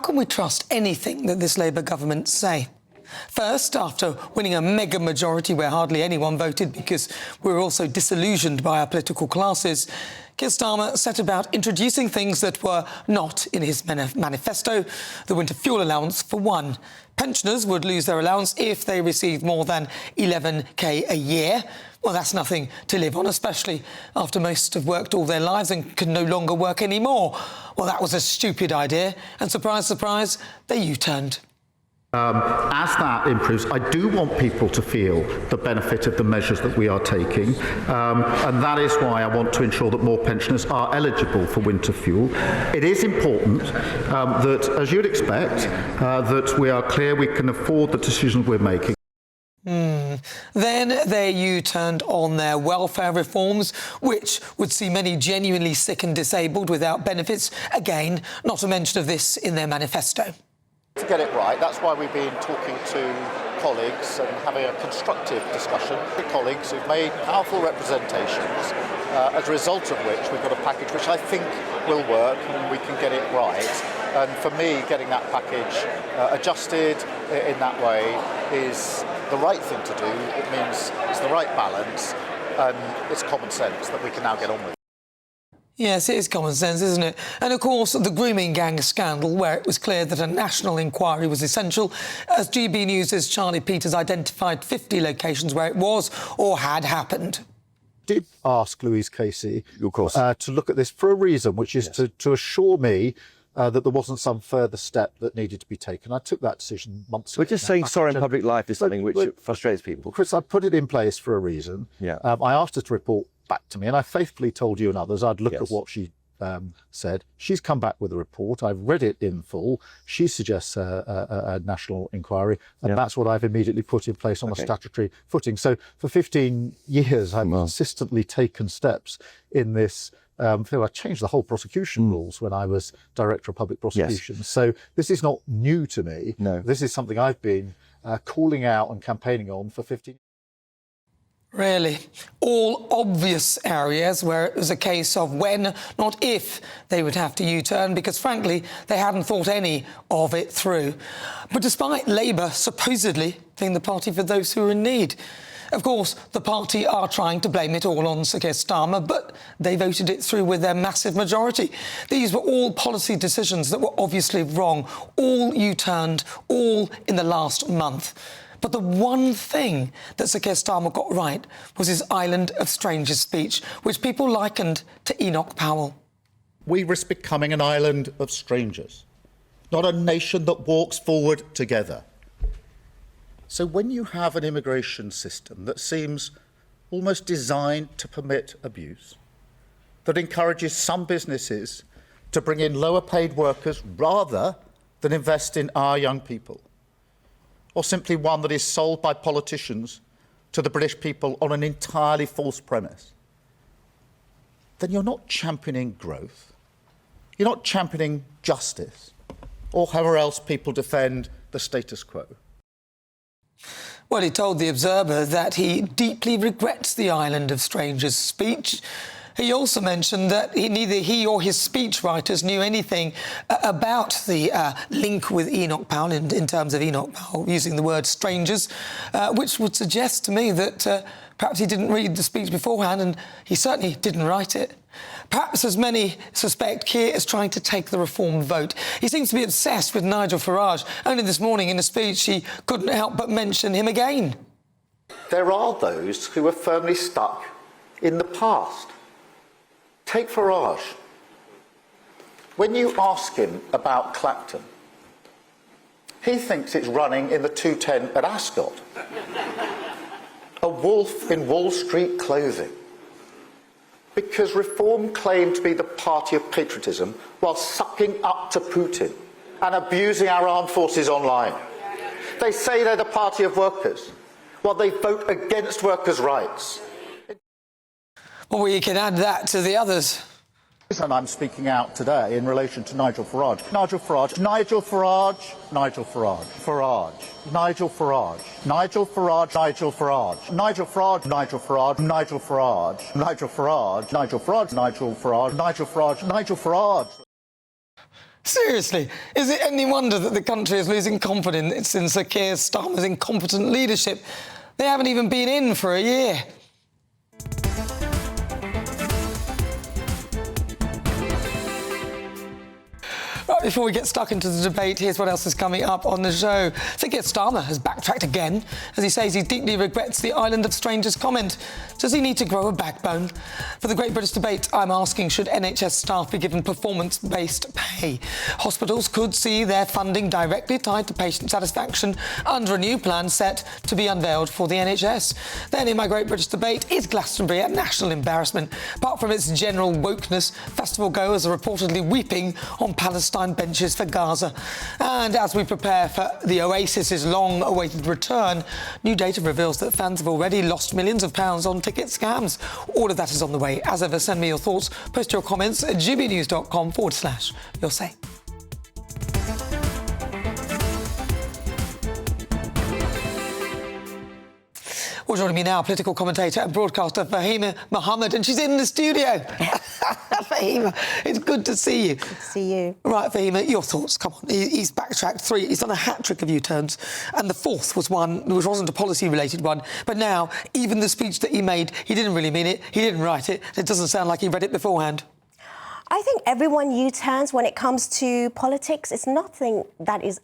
can we trust anything that this Labour government say? First, after winning a mega majority where hardly anyone voted because we were also disillusioned by our political classes, Keir Starmer set about introducing things that were not in his manifesto. The winter fuel allowance, for one. Pensioners would lose their allowance if they received more than 11k a year. Well, that's nothing to live on, especially after most have worked all their lives and can no longer work anymore. Well, that was a stupid idea, and surprise, surprise, they U-turned. As that improves, I do want people to feel the benefit of the measures that we are taking, and that is why I want to ensure that more pensioners are eligible for winter fuel. It is important that, as you'd expect, that we are clear we can afford the decisions we're making. Then they U-turned on their welfare reforms, which would see many genuinely sick and disabled without benefits. Again, not a mention of this in their manifesto. To get it right, that's why we've been talking to colleagues and having a constructive discussion with colleagues who've made powerful representations, as a result of which we've got a package which I think will work and we can get it right. And for me, getting that package adjusted in that way is the right thing to do. It means it's the right balance and it's common sense that we can now get on with. Yes, it is common sense, isn't it? And, of course, the Grooming gang scandal, where it was clear that a national inquiry was essential, as GB News' Charlie Peters identified 50 locations where it was or had happened. Did ask Louise Casey, of course, to look at this for a reason, which is to assure me that there wasn't some further step that needed to be taken. I took that decision months ago. We're just saying sorry in public life is something which frustrates people. Chris, I put it in place for a reason. Yeah. I asked her to report back to me, and I faithfully told you and others I'd look at what she said. She's come back with a report. I've read it in full. She suggests a national inquiry, and that's what I've immediately put in place on the statutory footing. So for 15 years, I've consistently taken steps in this. I changed the whole prosecution rules when I was Director of Public Prosecutions. So this is not new to me. No. This is something I've been calling out and campaigning on for 15 years. Really, all obvious areas where it was a case of when, not if, they would have to U-turn, because, frankly, they hadn't thought any of it through. But despite Labour supposedly being the party for those who are in need, of course, the party are trying to blame it all on Sir Keir Starmer, but they voted it through with their massive majority. These were all policy decisions that were obviously wrong, all U-turned, all in the last month. But the one thing that Sir Keir Starmer got right was his island of strangers speech, which people likened to Enoch Powell. We risk becoming an island of strangers, not a nation that walks forward together. So when you have an immigration system that seems almost designed to permit abuse, that encourages some businesses to bring in lower paid workers rather than invest in our young people, or simply one that is sold by politicians to the British people on an entirely false premise, then you're not championing growth, you're not championing justice, or however else people defend the status quo. Well, he told The Observer that he deeply regrets the island of strangers speech. He also mentioned that neither he or his speechwriters knew anything about the link with Enoch Powell in terms of Enoch Powell using the word strangers, which would suggest to me that perhaps he didn't read the speech beforehand, and he certainly didn't write it. Perhaps, as many suspect, Keir is trying to take the Reform vote. He seems to be obsessed with Nigel Farage. Only this morning in a speech he couldn't help but mention him again. There are those who are firmly stuck in the past. Take Farage. When you ask him about Clapton, he thinks it's running in the 210 at Ascot. A wolf in Wall Street clothing. Because Reform claimed to be the party of patriotism while sucking up to Putin and abusing our armed forces online. They say they're the party of workers while they vote against workers' rights. Well, we can add that to the others. And I'm speaking out today in relation to Nigel Farage. Nigel Farage. Nigel Farage. Nigel Farage. Farage. Nigel Farage. Nigel Farage. Nigel Farage. Nigel Farage. Nigel Farage. Nigel Farage. Nigel Farage. Nigel Farage. Nigel Farage. Nigel Farage. Nigel Farage. Seriously, is it any wonder that the country is losing confidence in Sir Keir Starmer's incompetent leadership? They haven't even been in for a year. Right, before we get stuck into the debate, here's what else is coming up on the show. Sir Keir Starmer has backtracked again as he says he deeply regrets the Island of Strangers comment. Does he need to grow a backbone? For the Great British Debate, I'm asking, should NHS staff be given performance-based pay? Hospitals could see their funding directly tied to patient satisfaction under a new plan set to be unveiled for the NHS. Then in my Great British Debate, is Glastonbury a national embarrassment? Apart from its general wokeness, festival goers are reportedly weeping on Palestine benches for Gaza. And as we prepare for the Oasis's long-awaited return, new data reveals that fans have already lost millions of pounds on ticket scams. All of that is on the way. As ever, send me your thoughts. Post your comments at gbnews.com/your say. Well, joining me now, political commentator and broadcaster Fahima Mohammed, and she's in the studio. Fahima, it's good to see you. Good to see you. Right, Fahima, your thoughts, come on. He's backtracked 3, he's done a hat-trick of U-turns, and the 4th was one which wasn't a policy-related one, but now, even the speech that he made, he didn't really mean it, he didn't write it, it doesn't sound like he read it beforehand. I think everyone U-turns when it comes to politics. It's nothing that is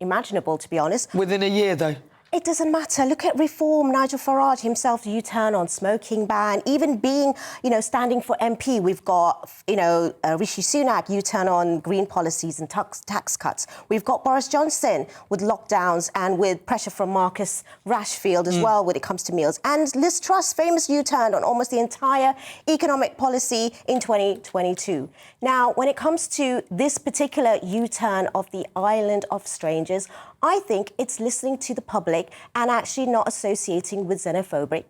imaginable, to be honest. Within a year, though. It doesn't matter. Look at reform. Nigel Farage himself U-turn on smoking ban. Even being, standing for MP, we've got, Rishi Sunak U-turn on green policies and tax cuts. We've got Boris Johnson with lockdowns and with pressure from Marcus Rashfield as well when it comes to meals. And Liz Truss, famous U-turn on almost the entire economic policy in 2022. Now, when it comes to this particular U-turn of the Island of Strangers, I think it's listening to the public and actually not associating with xenophobic,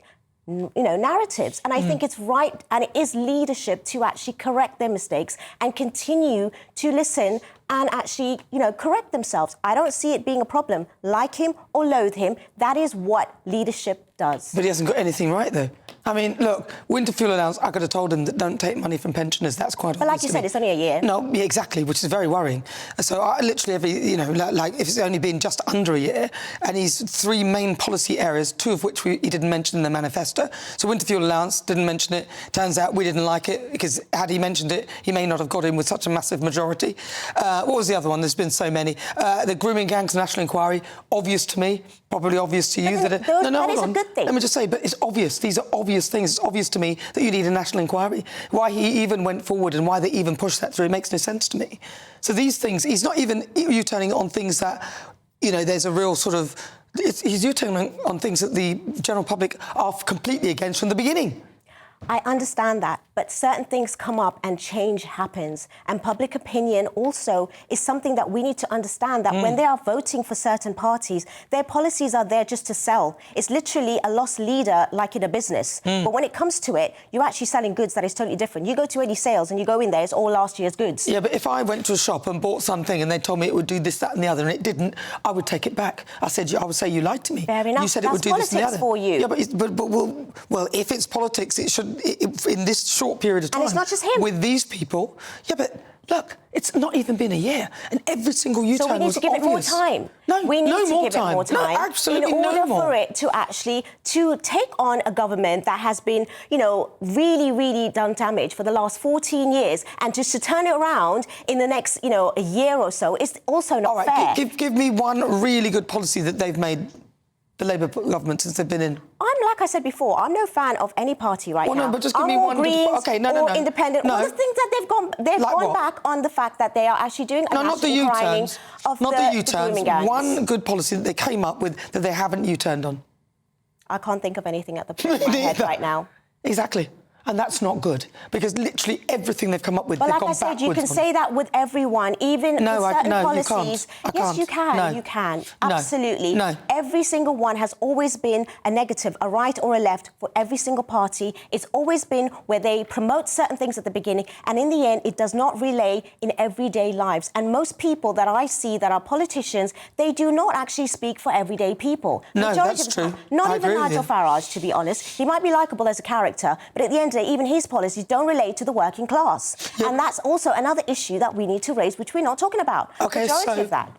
narratives. And I think it's right, and it is leadership to actually correct their mistakes and continue to listen and actually, correct themselves. I don't see it being a problem. Like him or loathe him, that is what leadership does. But he hasn't got anything right, though. I mean, look, winter fuel allowance, I could have told him that don't take money from pensioners. That's quite obvious. But like you said, it's only a year. No, yeah, exactly, which is very worrying. So I literally like if it's only been just under a year, and he's 3 main policy areas, 2 of which he didn't mention in the manifesto. So winter fuel allowance, didn't mention it. Turns out we didn't like it, because had he mentioned it, he may not have got in with such a massive majority. What was the other one? There's been so many. The grooming gangs national inquiry, obvious to me, probably obvious to you. That is a good thing. Let me just say, but it's obvious. These are obvious things. It's obvious to me that you need a national inquiry. Why he even went forward and why they even pushed that through makes no sense to me. So these things, he's not even U-turning on things that, there's a real sort of... He's U-turning on things that the general public are completely against from the beginning. I understand that, but certain things come up and change happens. And public opinion also is something that we need to understand, that when they are voting for certain parties, their policies are there just to sell. It's literally a lost leader, like in a business. But when it comes to it, you're actually selling goods that is totally different. You go to any sales and you go in there, it's all last year's goods. Yeah, but if I went to a shop and bought something and they told me it would do this, that and the other, and it didn't, I would take it back. I would say you lied to me. Fair enough. You said it would do this and the other. For you. Yeah, but if it's politics, it should... in this short period of time... And it's not just him. With these people... Yeah, but look, it's not even been a year, and every single U-turn was obvious. So we need to give it more time. No, we need no to more give time. it more time. No, absolutely in order no more. for it to actually to take on a government that has been, really, really done damage for the last 14 years, and just to turn it around in the next, a year or so, is also not fair. All right, give me one really good policy that they've made, the Labour government, since they've been in. Like I said before, I'm no fan of any party right now. No, but just give me one. Greens or independent. No. Well, the things that they've gone back on the fact that they are actually doing a not the U-turns. Not the U-turns. One good policy that they came up with that they haven't U-turned on. I can't think of anything at the top of my head right now. Exactly. And that's not good, because literally everything they've come up with, they've gone backwards. But like I said, you can say that with everyone, even with certain policies. You can't. Yes, you can. No. You can. Absolutely. No. Every single one has always been a negative, a right or a left for every single party. It's always been where they promote certain things at the beginning, and in the end, it does not relay in everyday lives. And most people that I see that are politicians, they do not actually speak for everyday people. No, that's true. Not even Nigel Farage, to be honest. He might be likeable as a character, but at the end end of the day, even his policies don't relate to the working class. And that's also another issue that we need to raise, which we're not talking about. Okay,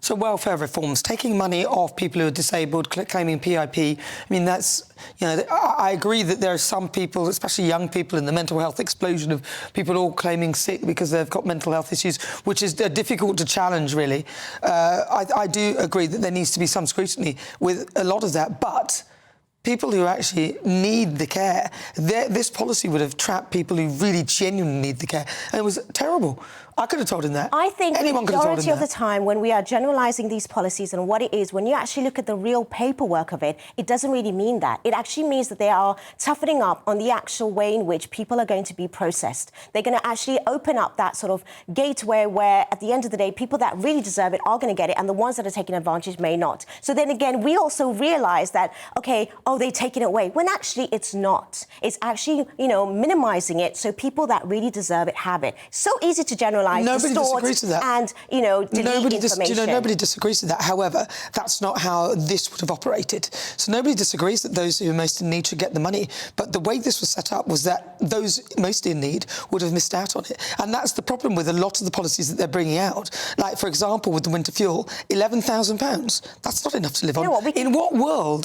so welfare reforms, taking money off people who are disabled, claiming PIP. I mean, that's, you know, I agree that there are some people, especially young people, in the mental health explosion of people all claiming sick because they've got mental health issues, which is difficult to challenge, really. I do agree that there needs to be some scrutiny with a lot of that, but people who actually need the care, this policy would have trapped people who really genuinely need the care, and it was terrible. I could have told him that. I think anyone the could have told him majority of that. the time when we are generalising these policies and what it is, when you actually look at the real paperwork of it, it doesn't really mean that. It actually means that they are toughening up on the actual way in which people are going to be processed. They're going to actually open up that sort of gateway where, at the end of the day, people that really deserve it are going to get it, and the ones that are taking advantage may not. So then again, we also realise that, OK, oh, they're taking it away, when actually it's not. It's actually, you know, minimising it so people that really deserve it have it. So easy to generalise. Nobody disagrees with that. And, you know, delete information. Nobody disagrees with that. However, that's not how this would have operated. So nobody disagrees that those who are most in need should get the money. But the way this was set up was that those most in need would have missed out on it. And that's the problem with a lot of the policies that they're bringing out. Like, for example, with the winter fuel, £11,000. That's not enough to live on. You know what,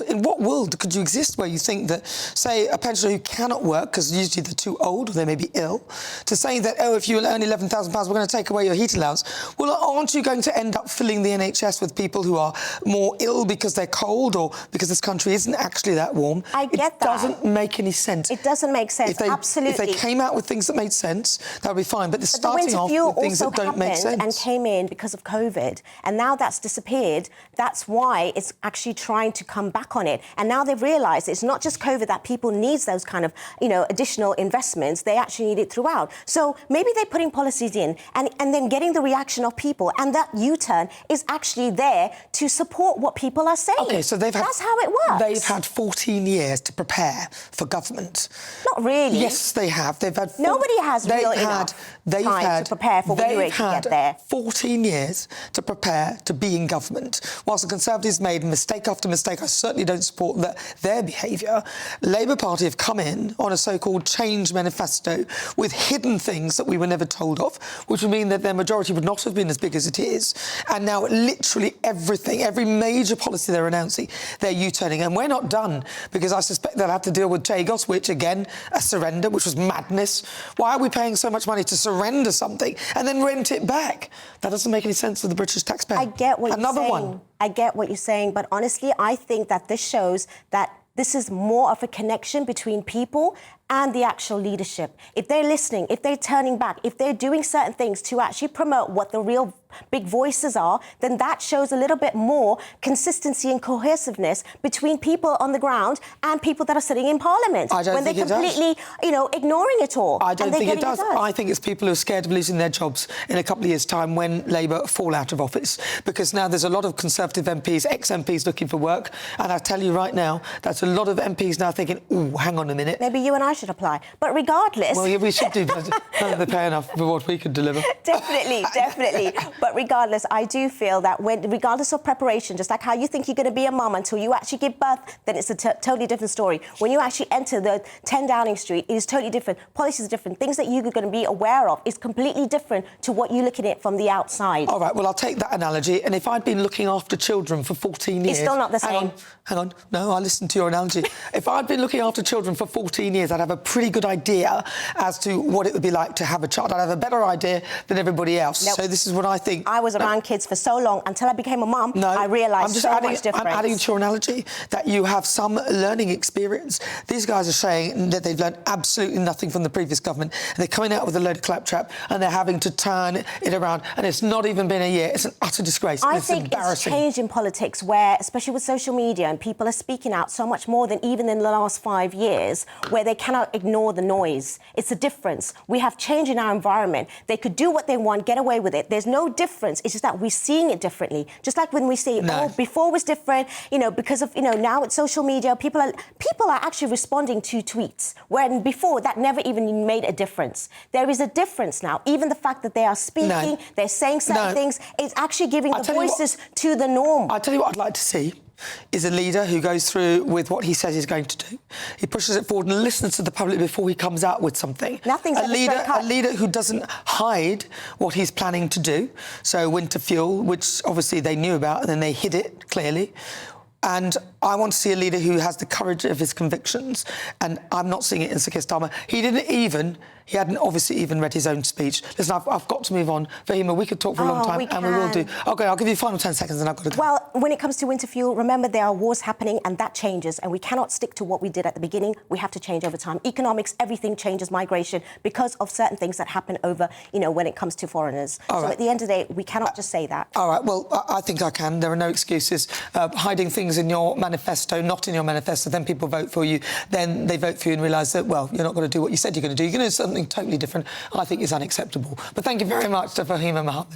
in what world could you exist where you think that, say, a pensioner who cannot work, because usually they're too old or they may be ill, to say that, oh, if you earn £11,000, we're going to take away your heat allowance. Well, aren't you going to end up filling the NHS with people who are more ill because they're cold or because this country isn't actually that warm? I get that. It doesn't make any sense. It doesn't make sense, absolutely. If they came out with things that made sense, that would be fine. But they're starting off with things that don't make sense. And came in because of COVID, and now that's disappeared. That's why it's actually trying to come back on it. And now they've realised it's not just COVID that people needs those kind of, you know, additional investments. They actually need it throughout. So maybe they're putting policies in and then getting the reaction of people, and that U-turn is actually there to support what people are saying. OK, so that's how it works. They've had 14 years to prepare for government. Not really. Yes, they have. They've had... Nobody has real enough time to prepare for when you get there. 14 years to prepare to be in government. Whilst the Conservatives made mistake after mistake, I certainly don't support their behaviour. Labour Party have come in on a so-called change manifesto with hidden things that we were never told of, which would mean that their majority would not have been as big as it is. And now literally everything, every major policy they're announcing, they're U-turning. And we're not done, because I suspect they'll have to deal with Chagos, which, again, a surrender, which was madness. Why are we paying so much money to surrender something and then rent it back? That doesn't make any sense for the British taxpayer. I get what you're saying. Another one. I get what you're saying, but honestly, I think that this shows that this is more of a connection between people and the actual leadership. If they're listening, if they're turning back, if they're doing certain things to actually promote what the real big voices are, then that shows a little bit more consistency and cohesiveness between people on the ground and people that are sitting in Parliament. I don't think it does. When they're completely, you know, ignoring it all. I don't think it does. I think it's people who are scared of losing their jobs in a couple of years' time when Labour fall out of office. Because now there's a lot of Conservative MPs, ex-MPs looking for work. And I tell you right now, that's a lot of MPs now thinking, ooh, hang on a minute. Maybe you and I should apply. But regardless... Well, yeah, we should do. They pay enough for what we could deliver. Definitely, definitely. But regardless, I do feel that regardless of preparation, just like how you think you're going to be a mum until you actually give birth, then it's a totally different story. When you actually enter the 10 Downing Street, it is totally different. Policies are different. Things that you're going to be aware of is completely different to what you're looking at from the outside. All right, well, I'll take that analogy. And if I'd been looking after children for 14 years... It's still not the same. Hang on. No, I listened to your analogy. If I'd been looking after children for 14 years, I'd have a pretty good idea as to what it would be like to have a child. I'd have a better idea than everybody else. Nope. So this is what I think. I was around kids for so long until I became a mum. No, I realised so much difference. I'm adding to your analogy that you have some learning experience. These guys are saying that they've learned absolutely nothing from the previous government, and they're coming out with a load of claptrap, and they're having to turn it around, and it's not even been a year. It's an utter disgrace. I it's think embarrassing. It's changed in politics where, especially with social media, and people are speaking out so much more than even in the last 5 years, where they cannot ignore the noise. It's a difference. We have change in our environment. They could do what they want, get away with it. There's no difference. It's just that we're seeing it differently. Just like when we say, oh, before was different, you know, because of, you know, now it's social media, people are actually responding to tweets, when before that never even made a difference. There is a difference now. Even the fact that they are speaking, they're saying certain things, it's actually giving the voices to the norm. I'll tell you what I'd like to see. is a leader who goes through with what he says he's going to do. He pushes it forward and listens to the public before he comes out with something. Nothing's a leader who doesn't hide what he's planning to do. So winter fuel, which obviously they knew about, and then they hid it clearly. And I want to see a leader who has the courage of his convictions, and I'm not seeing it in Sir Keir Starmer. He hadn't obviously even read his own speech. Listen, I've got to move on. Fahima, we could talk for a long time, and we will do. OK, I'll give you the final 10 seconds and I've got to go. Well, when it comes to winter fuel, remember there are wars happening and that changes, and we cannot stick to what we did at the beginning. We have to change over time. Economics, everything changes, migration, because of certain things that happen over, when it comes to foreigners. So at the end of the day, we cannot just say that. All right, well, I think I can. There are no excuses. Hiding things in your manifesto, not in your manifesto, then people vote for you. Then they vote for you and realise that, well, you're not going to do what you said you're going to do. You're going to do something totally different. I think is unacceptable. But thank you very much to Fahima Mohammed.